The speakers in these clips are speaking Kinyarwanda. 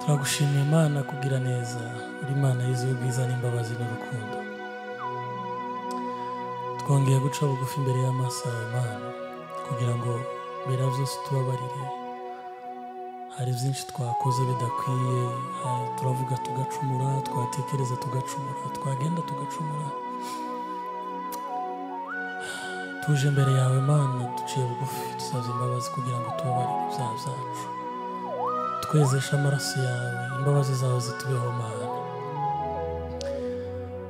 turagushimiye Imana kugira neza, uri Imana yuzuye ubwiza n'imbabazi n'urukundo. Twongeye guca bugufi imbere y'amaso yawe Mana, kugira ngo mbere ya byose tubabarire. Hari byinshi twakoze bidakwiye, turavuga tugacumura, twatekereza tugacumura, twagenda tugacumura. Tuje imbere yawe Mana, duciye bugufi dusabye imbabazi kugira ngo tubabarire ibyaha byacu. Twezesha amaraso yawe, imbabazi zawe zitubeho Mana.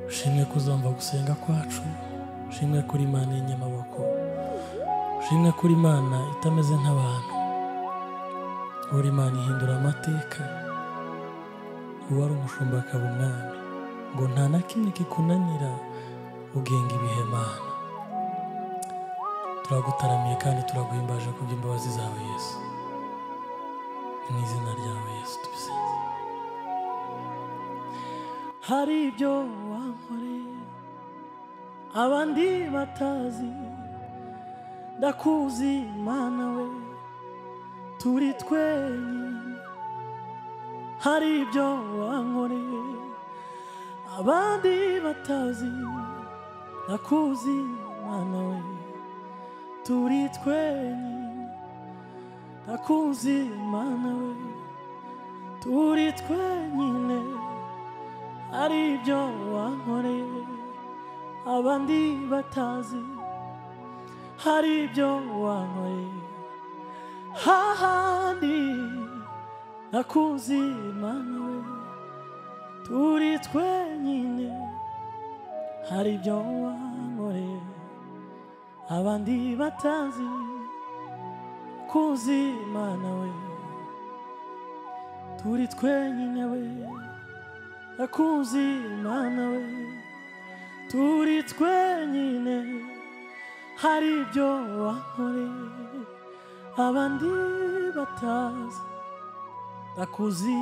Ushimwe kuzumva gusenga kwacu, ushimwe kuri Imana y'inyamaboko, ushimwe kuri Imana itameze nk'abantu, uri Imana ihindura amateka. Uwari umushumba akaba umwami, ngo nta na kimwe kikunanira, ugenga ibihe Mana. Turagutaramiye kandi turaguhimbaje kubw'imbabazi zawe Yesu. Mu izina ryawe Yesu tubisenze. Hari ibyo wankoreye abandi batazi, ndakuzi Mana we, turi twenyine. Hari ibyo wankoreye abandi batazi, ndakuzi Mana we, turi twenyine. Ndakuzi Mana we, turi twenyine. Hari ibyo wankoreye abandi batazi, hari ibyo wankoreye hahandi. Ndakuzi Mana we, turi twenyine. Hari ibyo wankoreye abandi batazi, kuzi Mana we, turi twenyine we. Ndakuzi Mana we, turi twenyine. Hari ibyo wankoreye abandi batazi, ndakuzi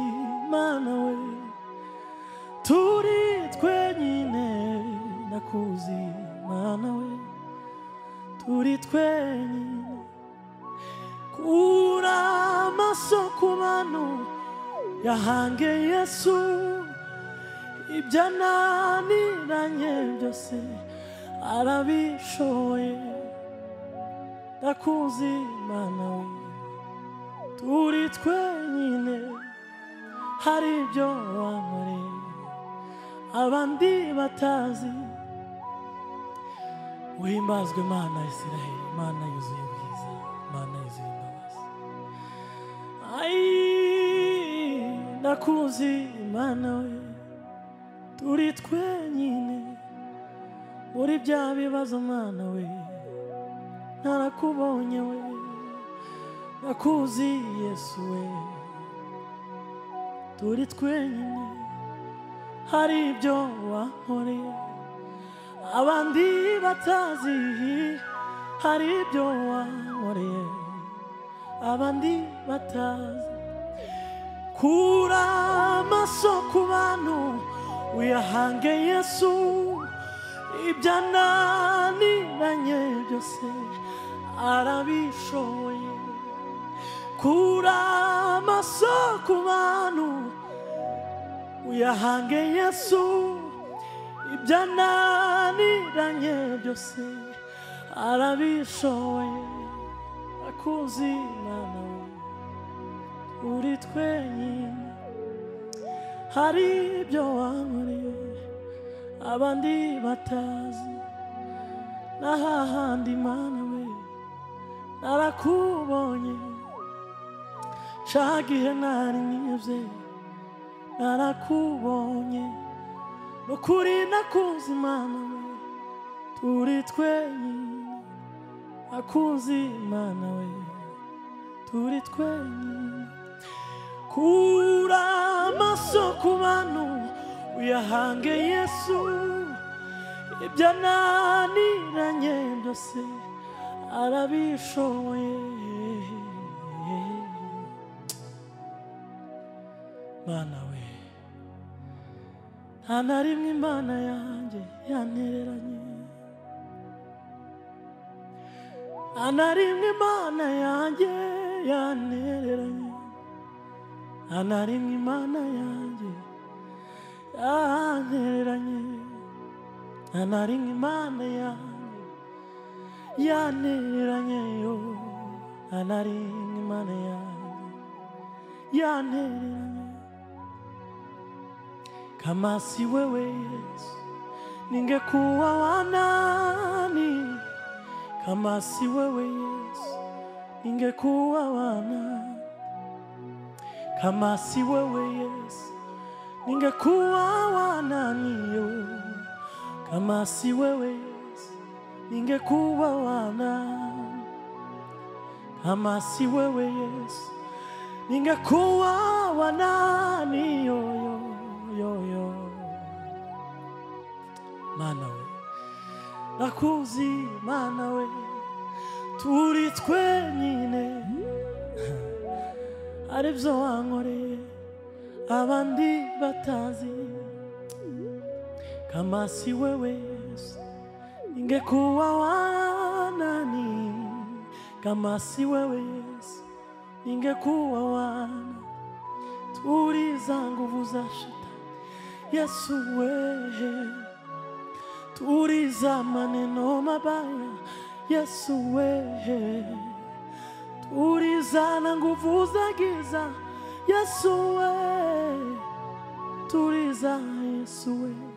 Mana we, turi twenyine. Ndakuzi Mana we, turi twenyine. Kura amaso ku bantu yahange Yesu, ibyananiranye byose arabishoboye. Ndakuzi Mana we, turi twenyine. Hari ibyo wankoreye abandi batazi. Uhimbazwe Mana ya Isiraheli, Mana yuzuye ubwiza, Mana yuzuye imbabazi. Ndakuzi Mana we, turi twenyine. Muri bya bibazo Mana we, narakubonye we. Ndakuzi Yesu we, turi twenyine. Hari ibyo wankoreye abandi batazi, hari ibyo wankoreye abandi batazi. Kura amaso ku bantu uyahange Yesu, ibyananiranye byose arabishoboye. Kura amaso ku bantu uyahange Yesu, ibyananiranye byose arabishoboye. Ndakuzi Mana we, uri twenyine. Hari ibyo wankoreye abandi batazi, n'ahahandi Mana we, narakubonye. Ca gihe nari nihebye, narakubonye. Nukuri nakuzi Mana we, turi twenyine. Nakuzi Mana we, turi twenyine. Kura amaso ku bantu uyahange Yesu, ibyananiranye byose arabishoboye. Mana we, nta na rimwe Imana yanjye yantereranye, nta na rimwe Imana yanjye yantereranye. anarimwe Imana yanjye yantereranye, anarimwe Imana yanjye yantereranye yo, anarimwe Imana yanjye yantereranye. Kama si wewe Yesu ningekuwa wa nani? Kama si wewe Yesu ningekuwa wa nani? Kama si wewe Yesu ningekuwa wa nani yo? Kama si wewe Yesu ningekuwa wa nani? Kama si wewe Yesu ningekuwa wa nani yo yo yo yo. Mana we nakuzi, Mana we turi twenyine aribyo wankoreye abandi batazi. Kama si wewe Yesu ningekuwa wa nani? Kama si wewe Yesu ningekuwa wa nani? Tuliza nguvu za shetani Yesu wewe, tuliza maneno mabaya Yesu wewe, tuliza na nguvu za giza Yesu wewe, tuliza Yesu wewe,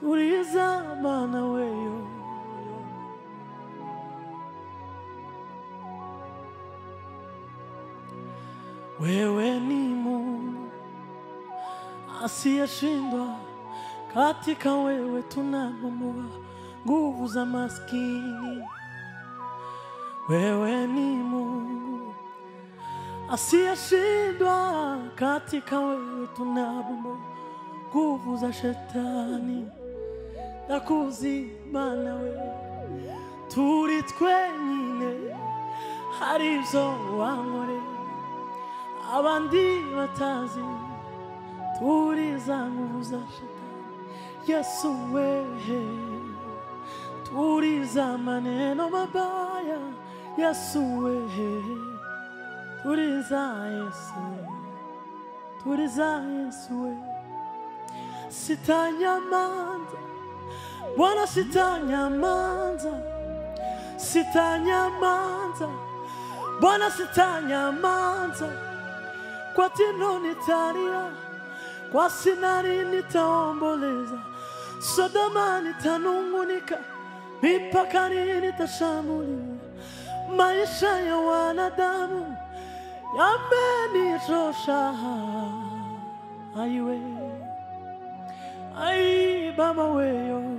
tuliza Mana wewe. Wewe ni Mungu asiyeshindwa, katika wewe tunabomoa nguvu za maskini. Wewe ni Mungu asiyeshindwa, katika wewe tunabomoa nguvu za shetani. Nakuzi Mana wewe turi twenyine haribyo wankoreye abandi batazi. Tuliza nguvu za shetani Yesu wewe, tuliza maneno mabaya Yesu wewe, tuliza Yesu wewe, tuliza Yesu wewe. Sitanyamaza Bwana, sitanyamaza, sitanyamaza Bwana, sitanyamaza. Kwa tino nitalia, kwa sinari nitaomboleza, Sodoma nitanungunika, mipakani nitashambulia. Maisha ya wanadamu yamenichosha. Aiwe, ai Baba wewe,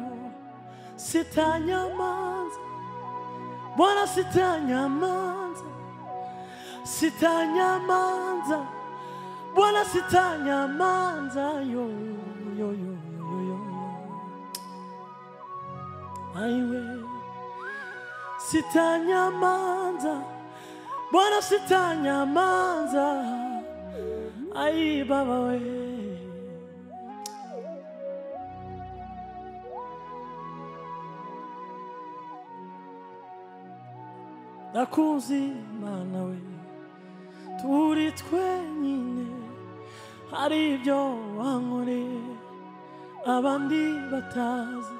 sitanyamaza Bwana, sitanyamaza, sitanyamaza Bwana, sitanyamaza yo yo yo yo yo. Aiwe, sitanyamaza Bwana, sitanyamaza. Ai Baba we, nakuzi Mana we turi twenyine haribyo wankoreye abandi batazi.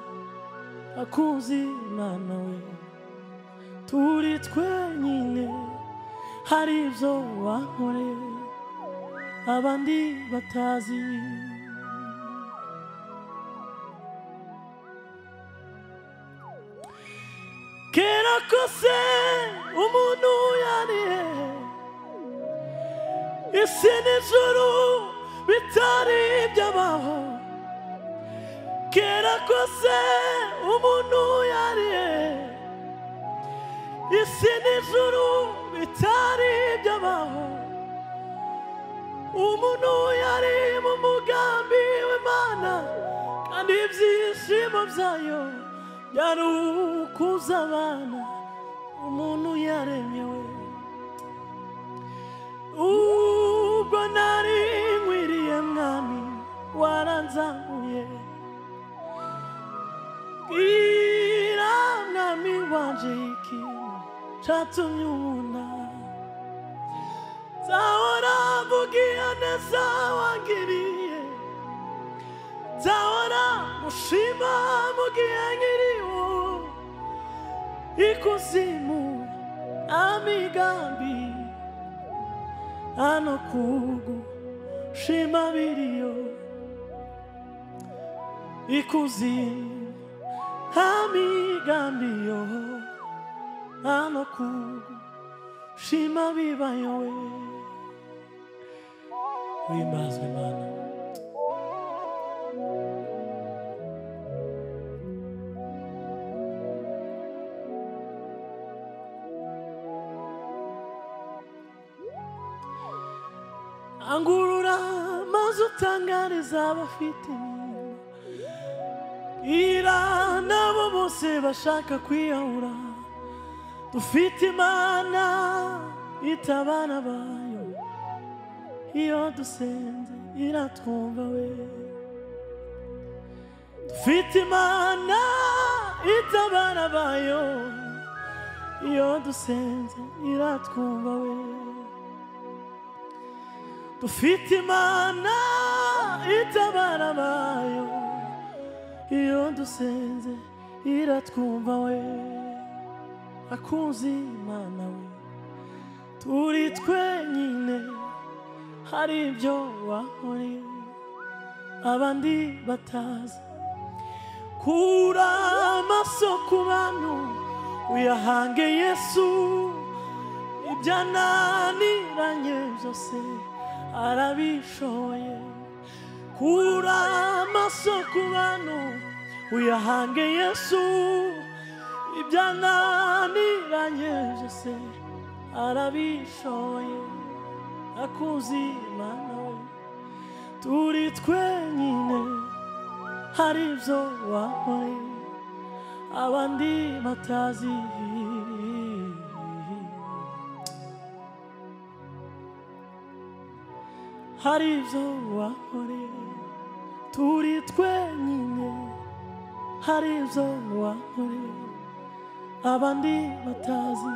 Nakuzi Mana we turi twenyine haribyo wankoreye abandi batazi. Kera kose umuntu yarihe, isi n'ijuru bitari ibyabaho. Kera kose umuntu yarihe, isi n'ijuru bitari ibyabaho. Umuntu yari mu mugambi w'Imana, kandi ibyishimo byayo byari ukuza abana umuntu yaremyewe. Ubwo nari nkwiriye Mwami waranzamuye, bwira Mwami wanje ikintu catumye unkunda. Nzahora mvuga mugiraneza wangiriye nzahora mushima mugihe nkiriho ikuzimu amigambi hano kugushima biriyo ikuzimu amigambi yo hano kugushima bibayo we wimbazwe Mana angurura maze utangariza abafite ira nabo bose bashaka kwiyahura dufite Imana itabana bayo iyo dusenze iratwumva we dufite Imana itabana bayo iyo dusenze iratwumva we dufite Imana itabara bayo iyo dusenze iratwumva we akuzi Imana we turi twenyine hari ibyo wahore abandi batazi kura amaso ku bantu uyahange Yesu ibyananiranye byose arabishoye kura amaso ku bantu uyahange Yesu ibyananiranye byose arabishoye akuzi Imana we turi twenyine hari ibyo wahore abandi batazi hari ibyo wahore turi twenyine hari ibyo wahore abandi batazi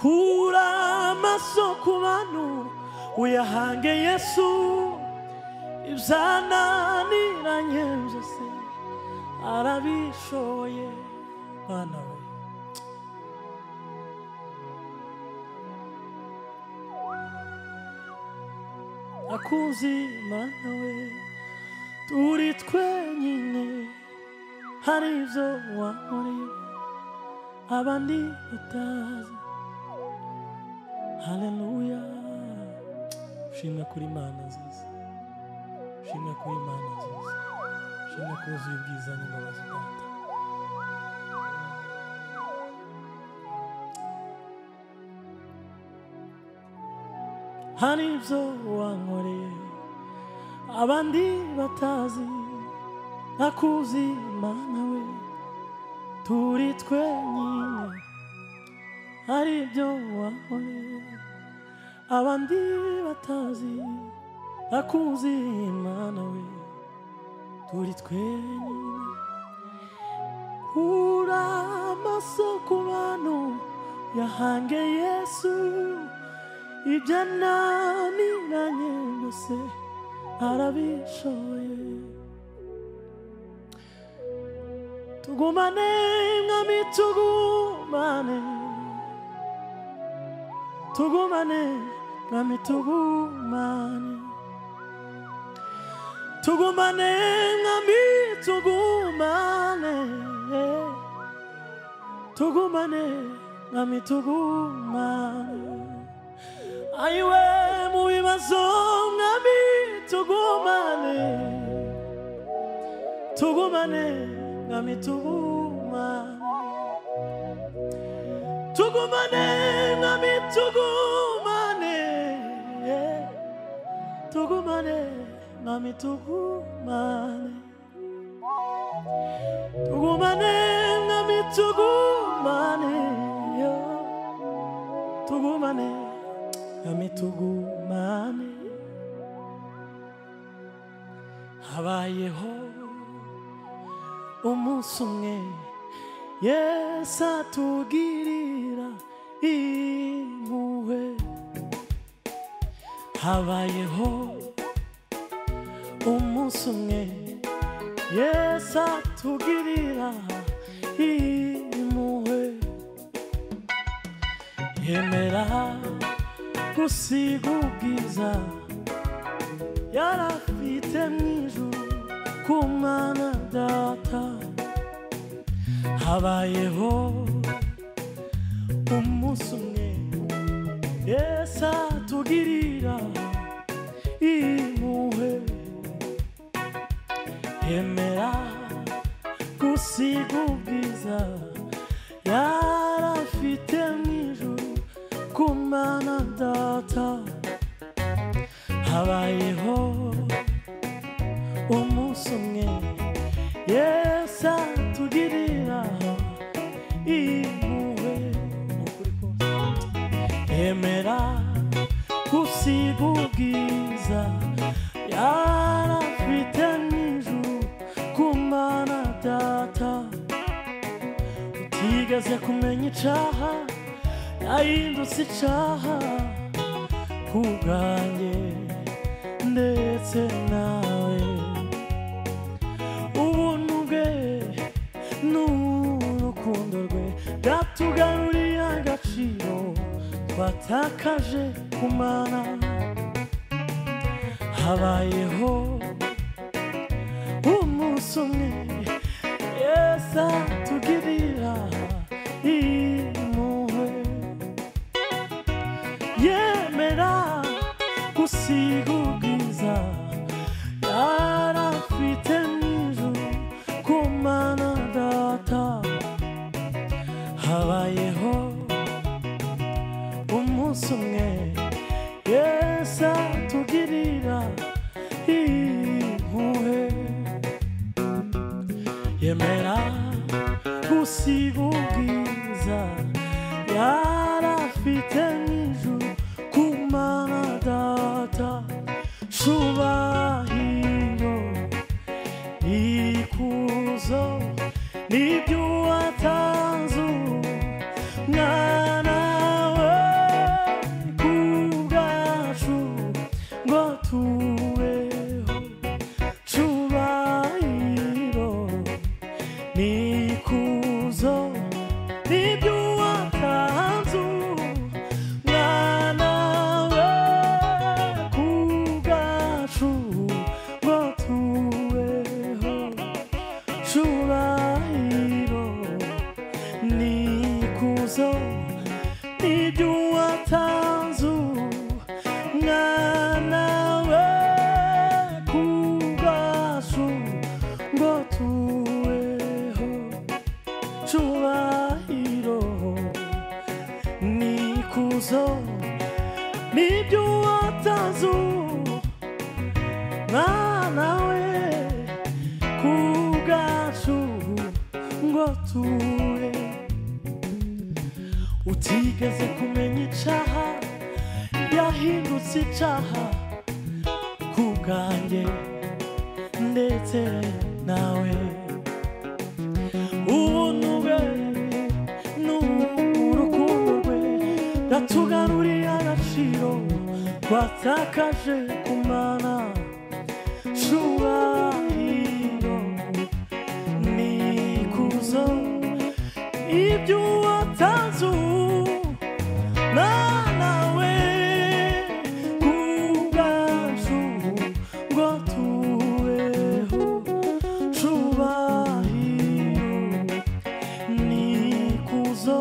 kura amaso ku bantu uyahange Yesu ibyananiranye byose arabishoye Mana we akuzi Mana we turi twenyine hari ibyo wahore abandi batazi haleluya shimwe kuri Imana nziza shimwe kuri Imana nziza shimwe kuzuye ubwiza n'imbabazi data hari ibyo wankoreye abandi batazi akuzi Imana we turi twenyine hari ibyo wankoreye abandi batazi akuzi Imana we turi twenyine kura amaso ku bantu yahange Yesu ibyananiranye byose arabishoye tugumane mwami tugumane tugumane mwami tugumane tugumane mwami tugumane tugumane mwami tugumane aiwe mu bibazo mwami tugumane tugumane mwami tugumane tugumane mwami tugumane tugumane mwami tugumane tugumane mwami tugumane tugumane mwami tugumane habayeho umunsi umwe Yesu atugirira impuhwe habayeho umunsi umwe Yesu atugirira impuhwe yemera gusiga ubwiza yarafite mw'ijuru ku Mana Data habayeho umunsi umwe Yesu atugirira impuhwe yemera gusiga ubwiza yarafite mw'ijuru ku Mana Data habayeho umunsi umwe Yesu atugirira impuhwe yemera gusiga ubwiza yarafite mw'ijuru ku Mana Data utigeze kumenya icaha yahindutse icaha kubwanjye ndetse nawe ubuntu bwe n'urukundo rwe byatugaruriye agaciro twatakaje ku Mana habayeho umunsi umwe Yesu atugirira impuhwe yemera gusiga ubwiza yarafite mw'ijuru ku Mana Data habayeho umunsi umwe Yesu atugirira impuhwe yemera gusiga ubwiza yarafite mw'ijuru ku Mana Data cubahiro ikuzo nibyo watanze Mwana we kubwacu ngo tubeho cubahiro nikuzo nibyo watanze Mwana we kubwacu ngo tubeho cubahiro nikuzo nibyo watanze Mwana we kubwacu ngo tubeho cubahiro nikuzo nibyo watanze Mwana we kubwacu ngo tube utigeze kumenya icaha yahindutse icaha kubwanjye ndetse nawe ubuntu bwe n'urukundo rwe byatugaruriye agaciro twatakaje ku Mana cubahiro nikuzo ibyo watanze Mwana we kubwacu ngo tubeho cubahiro nikuzo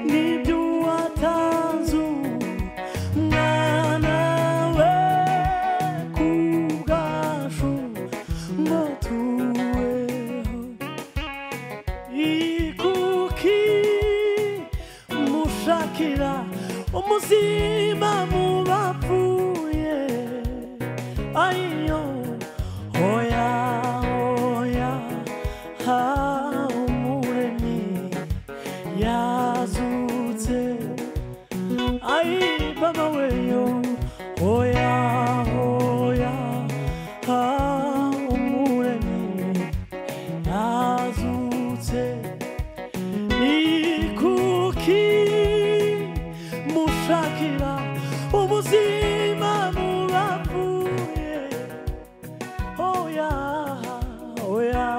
nibyo watanze Mwana we kubwacu ngo tubeho ikuki muzima mu bapfuye. Oya, oya,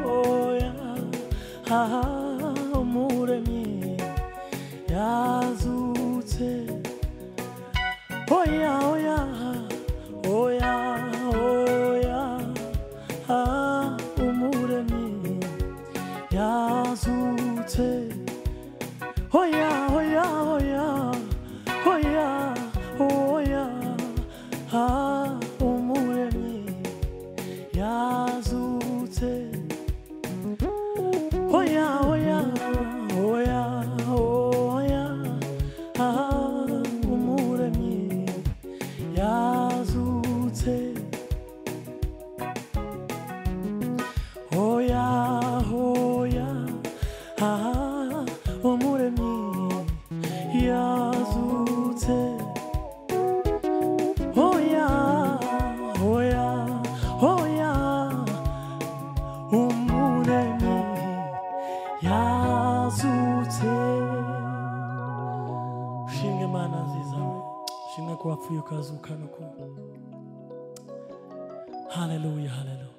oya, umuremyi yazutse. Oya, oya, oya, oya, umuremyi yazutse. Oya, oya, oya, oya, oya, umuremyi yazutse. Oya, oya, oya, oya, umuremyi yazutse. Oya, oya, umuremyi yazutse. Oya, oya, oya, umuremyi yazutse. Ushimwe Mana nziza we, ushimwe ko wapfuye ukazuka nuko. Haleluya, haleluya,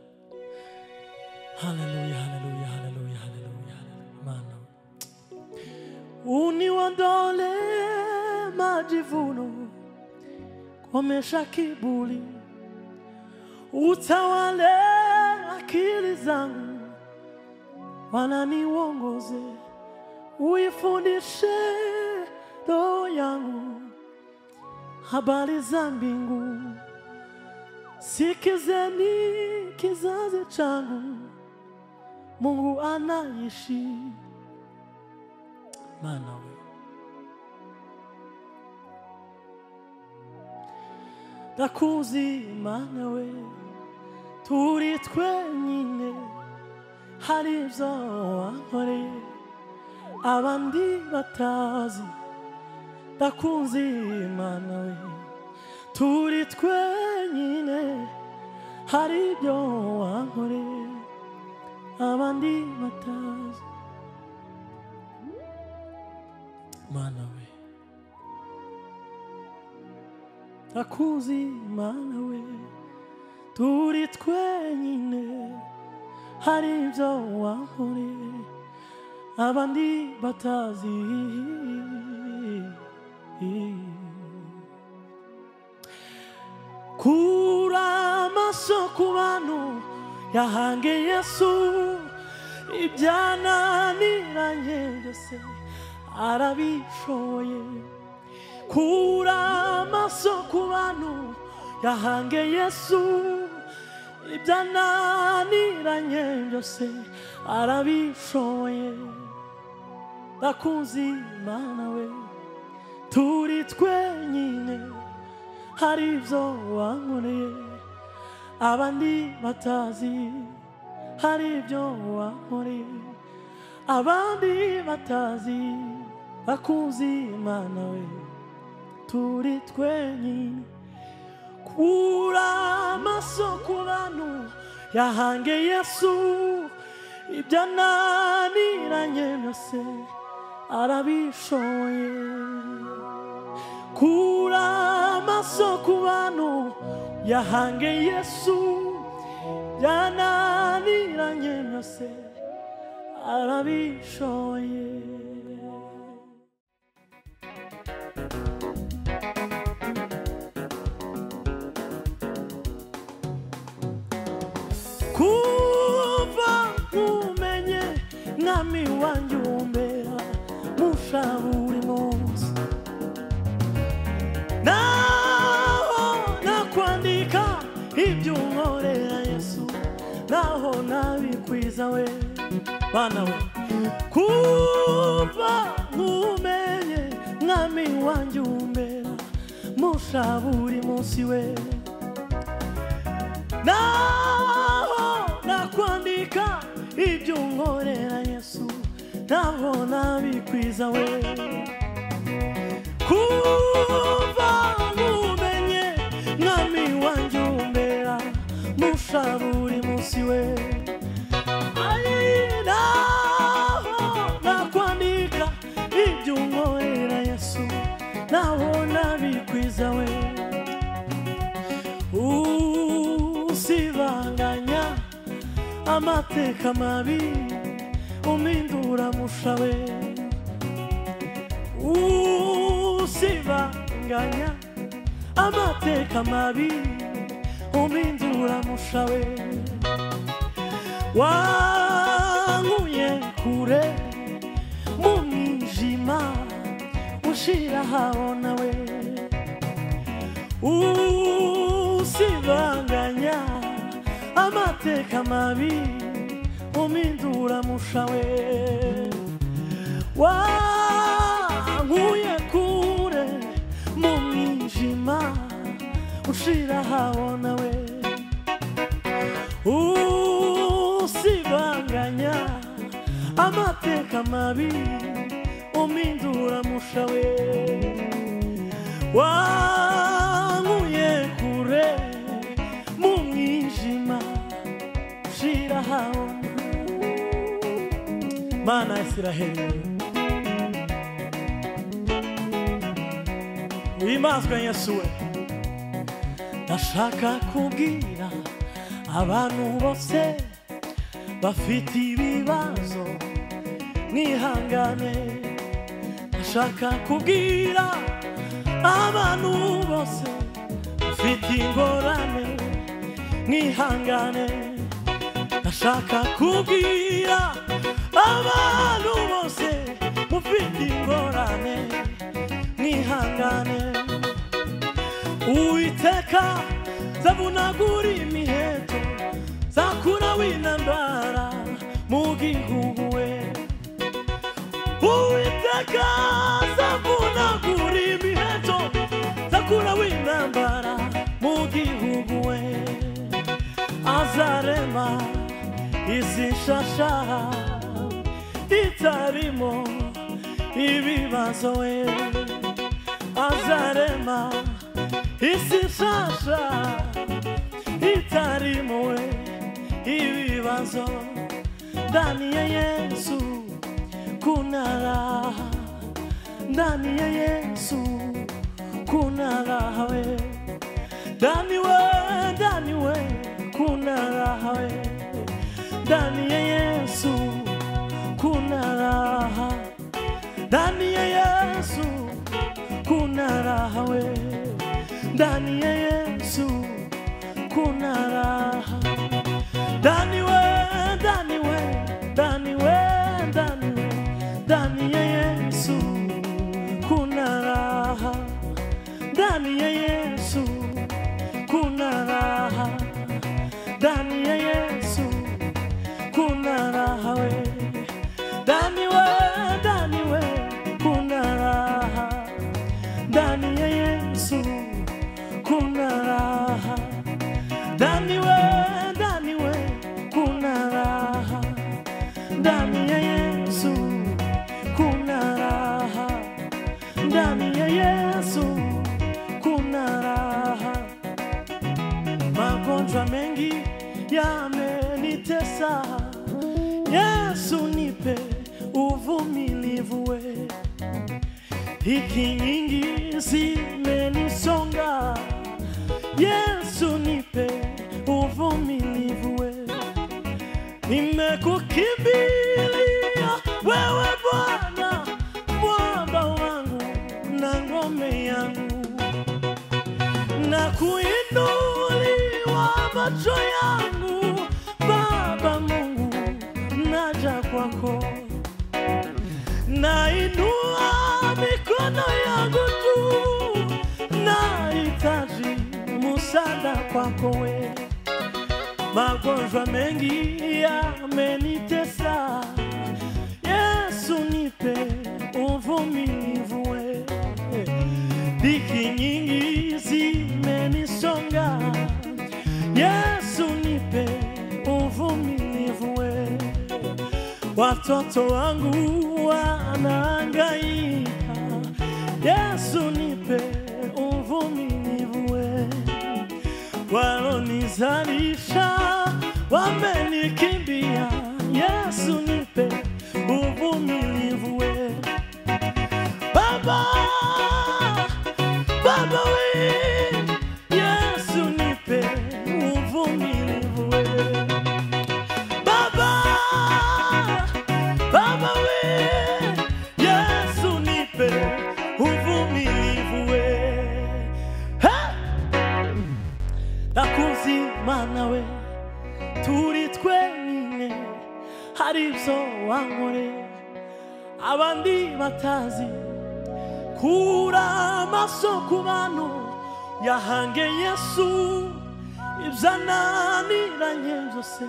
haleluya, haleluya, haleluya, haleluya, Mana. Uniondole majivuno, komesha kiburi, utawale akili zangu, wananiongoze, uifundishe roho yangu habari za mbingu. Sikizeni kizazi changu, Mungu anaishi. Mana we, ndakuzi Mana we, turi twenyine, hari ibyo wankoreye abandi batazi. Ndakuzi Mana we, turi twenyine, hari ibyo wankoreye abandi batazi. Mana we, ndakuzi Mana we, turi twenyine, hari ibyo wankoreye abandi batazi. Kura amaso ku bantu yahange Yesu, ibyananiranye byose arabishoboye. Kura amaso ku bantu yahange Yesu, ibyananiranye byose arabishoboye. Ndakuzi Mana we, turi twenyine, hari ibyo wankoreye abandi batazi. Hari ibyo wankoreye abandi batazi. Ndakuzi Mana we, turi twenyine. Kura amaso ku bantu yahange Yesu, ibyananiranye byose arabishoboye. Kura amaso ku bantu yahange Yesu, ibyananiranye byose arabishoboye. Kuva umenye mwami wanjye umbera musha buri munsi, naho nakwandika ibyo unkorera Yesu, naho nabikwiza we. Bana we, kuva umenye mwami wanjye umbera musha buri munsi we, naho nakwandika ibyo unkorera Yesu, naho nabikwiza we. Kuva umenye mwami wanjye umbera musha buri munsi we, naho nakwandika ibyo unkorera Yesu, naho nabikwiza we. amateka mabi umindura mushawe usibanganya amateka mabi umindura mushawe wankuye kure mu mwijima ushira habona we usibanganya amateka mabi umindura mushawe wankuye kure mu mwijima ushira habona we usibanganya amateka mabi umindura mushawe wankuye kure mu mwijima ushira habona Mana ya Isiraheli wimazwe Yesu we ndashaka kubwira abantu bose bafite ibibazo mwihangane ndashaka kubwira abantu bose bafite ingorane mwihangane ndashaka kubwira abantu bose mufite ingorane mwihangane Uwiteka zavunagura imiheto zakura w'intambara mu gihugu we Uwiteka zavunagura imiheto zakura w'intambara mu gihugu we azarema isi nshasha itarimo ibibazo we azarema isi nshasha itarimo we ibibazo ndani ya Yesu kuna raha ndani ya Yesu kuna raha we ndani we kuna raha we ndani ya Yesu kuna raha ndani ya Yesu kuna raha we ndani ya Yesu kuna raha ndani we ndani ya Yesu kuna raha ndani ya Yesu kuna raha ndani ya Yesu kuna raha we ndani we kuna raha ndani ya Yesu kuna raha ndani we kuna raha ndani ya Yesu kuna raha ndani ya Yesu kuna raha magonjwa mengi yamenitesa Yesu nipe uvumilivu we hiki nyingi zimenisonga Yesu nipe uvumilivu we nimekukimbilia wewe Bwana mwamba wangu na ngome yangu na kuinuliwa macho yangu Baba Mungu naja kwako nainua mikono yangu tu nahitaji msaada kwako we magonjwa mengi yamenitesa Yesu nipe uvumilivu we dhiki nyingi zimenisonga Yesu nipe uvumilivu we watoto wangu wanahangaika Yesu nipe uvumilivu we walonizalisha wamenikimbia Yesu nipe uvumilivu we Baba we Yesu nipe uvumilivu we ndakuzi Mana we turi twenyine hari ibyo wankoreye abandi batazi kura amaso ku bantu yahange Yesu ibyananiranye byose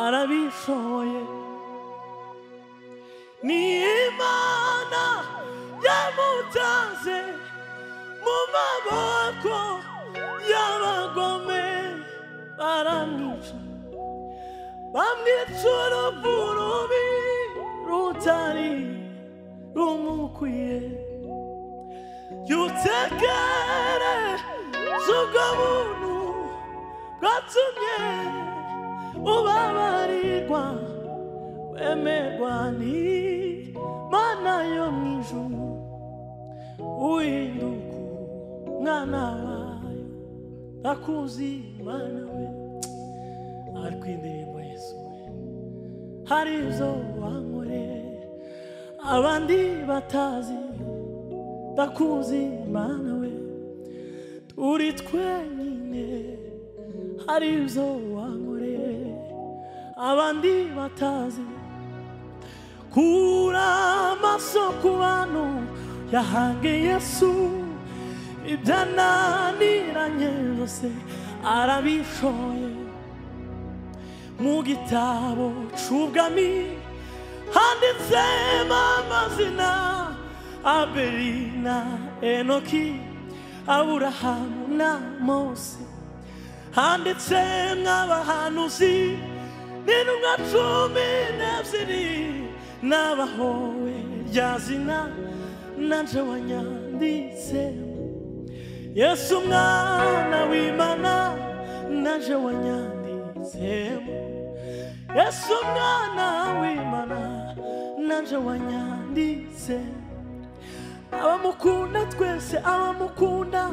arabishoboye ni Imana yamutanze mu maboko y'abagome baramwica bamwica urupfu rubi rutari rumukwiye yutekere z'ubwo buntu bwatumye ubabarirwa wemerwa n'Imana yo mu ijuru uhinduka umwana wayo ndakuzi Mana we ari kwindirimba Yesu we hari ibyo wankoreye abandi batazi ndakuzi Mana we turi twenyine hari ibyo wankoreye abandi batazi kura amaso ku bantu yahange Yesu ibyananiranye byose arabishoboye mu gitabo c'ubwami handitsemo amazina Abeli na Enoki Aburahamu na Mose handitsemo abahanuzi n'intumwa 12 n'abahowe rya zina nanje wanyanditsemo Yesu mwana w'Imana nanje wanyanditsemo Yesu mwana w'Imana nanje wanyanditsemo abamukunda twese abamukunda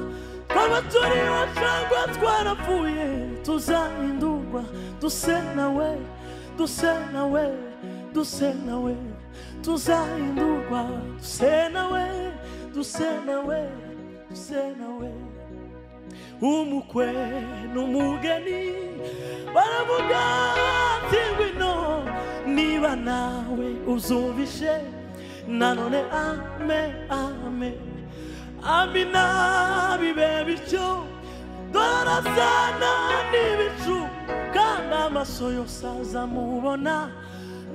twaba turiho cyangwa twarapfuye tuzahindurwa duse nawe duse nawe duse nawe tuzahindurwa duse nawe duse nawe duse nawe umukwe n'umugeni baravuga ati ngwino niba nawe uzumvishe nanone amen amen amina bibe bityo dorasana n'ibicu kandi amaso yose azamubona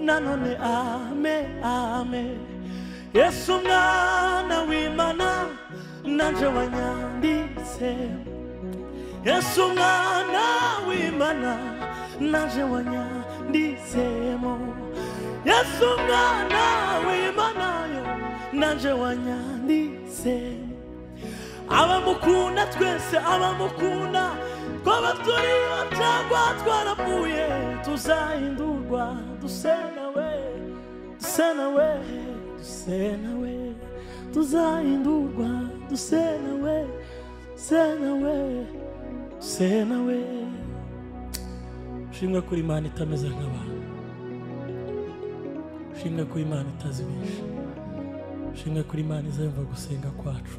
nanone amen amen Yesu mwana w'Imana nanje wanyanditse Yesu mwana w'Imana nanje wanyanditsemo Yesu mwana w'Imana yo nanje wanyanditsemo abamukunda twese abamukunda twaba turiho cyangwa twarapfuye tuzahindurwa duse nawe duse nawe duse nawe tuzahindurwa duse nawe duse nawe duse nawe shimwe kuri Imana itameze nk'abantu shimwe kuri Imana itazibisha shimwe kuri Imana izayumva gusenga kwacu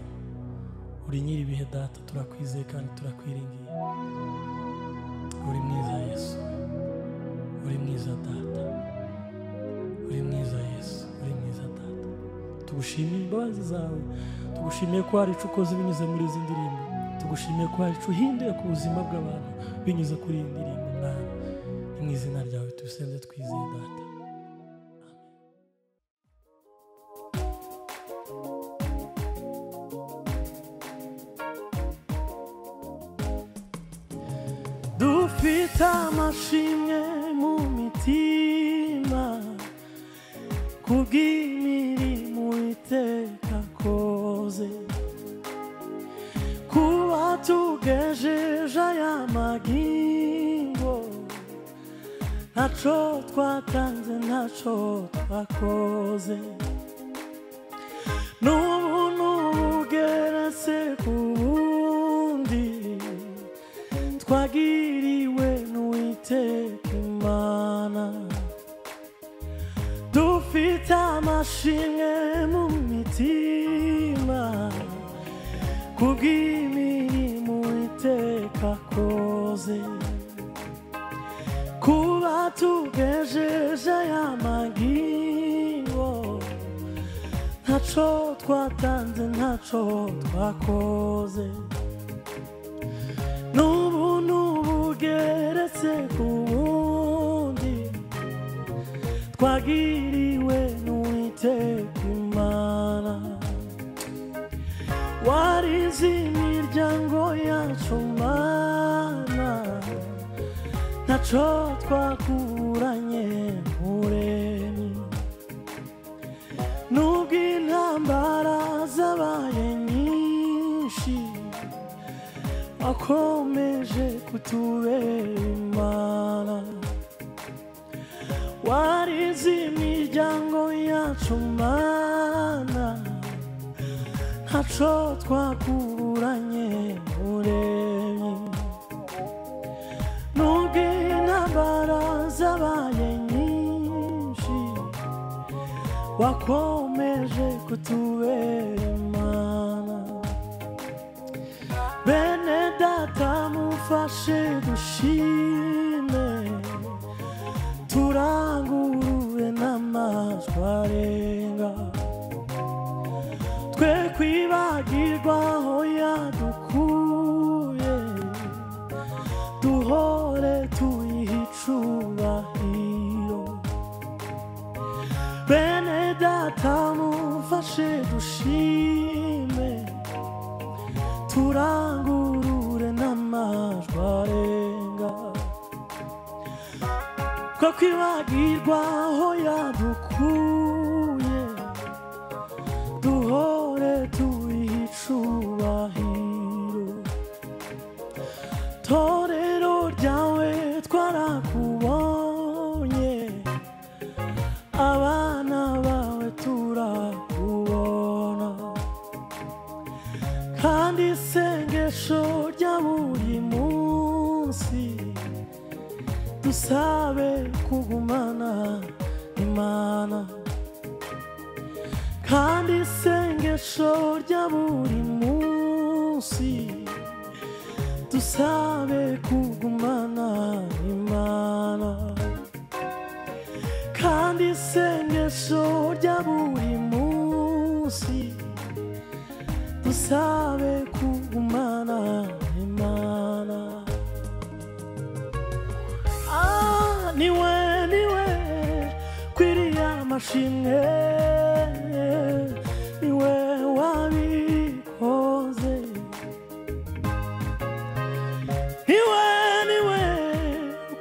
uri nyiri ibihe data turakwizeye kandi turakwiringiye uri mwiza Yesu uri mwiza data uri mwiza Yesu uri mwiza data tugushimiye imbabazi zawe tugushimiye ko hari ukoze binyuze muri izi ndirimbo tugushimiye ko hari uhinduye ku buzima bw'abantu binyuze kuri iyi ndirimbo Mwana mu izina ryawe tubisenze twizeye data dufite amashimwe mu mitima kubw'imirimo Uwiteka akoze kuba tugejeje aya magingo ntaco twatanze ntaco twakoze n'ubuntu bugeretse ku bundi twagiriwe n'Uwiteka Imana dufite amashimwe mu mitima kubw'imirimo Uwiteka akoze wakoze kuba tugejeje aya magingo ntaco twatanze ntaco twakoze n'ubuntu bugeretse ku bundi twagiriwe n'Uwiteka Imana warize imiryango yacu Mana ntaco twakuranye Muremyi nubwo intambara zabaye nyinshi wakomeje kutubera Imana warize imiryango yacu Mana ntaco twakuranye Muremyi nubwo intambara zabaye nyinshi wakomeje kutubera Imana bene data mufashe dushime turangurure n'amajwi arenga twe kwibagirwa aho yadukuye duhore tuyiha icubahiro bene data mufashe dushime turangurure n'amajwi arenga twe kwibagirwa aho yadukuye duhore tuyiha icubahiro torero ryawe twarakubonye abana bawe turakubona kandi isengesho rya buri munsi dusabe kugumana Imana kandi isengesho rya buri munsi dusabe kugumana Imana kandi isengesho rya buri munsi dusabe kugumana Imana niwe kwiriye amashimwe niwe wabikoze niwe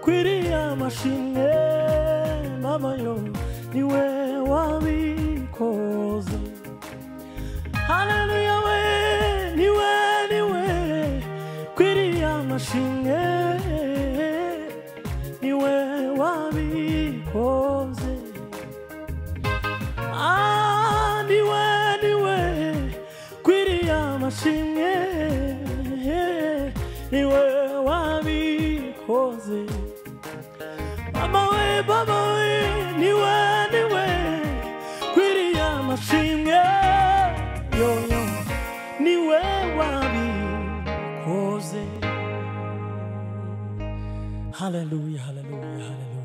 kwiriye amashimwe mama yo niwe wabikoze haleluya we niwe kwiriye amashimwe niwe wabikoze niwe kwiriye amashimwe niwe wabikoze baba we niwe kwiriye amashimwe yoyo niwe wabikoze haleluya haleluya haleluya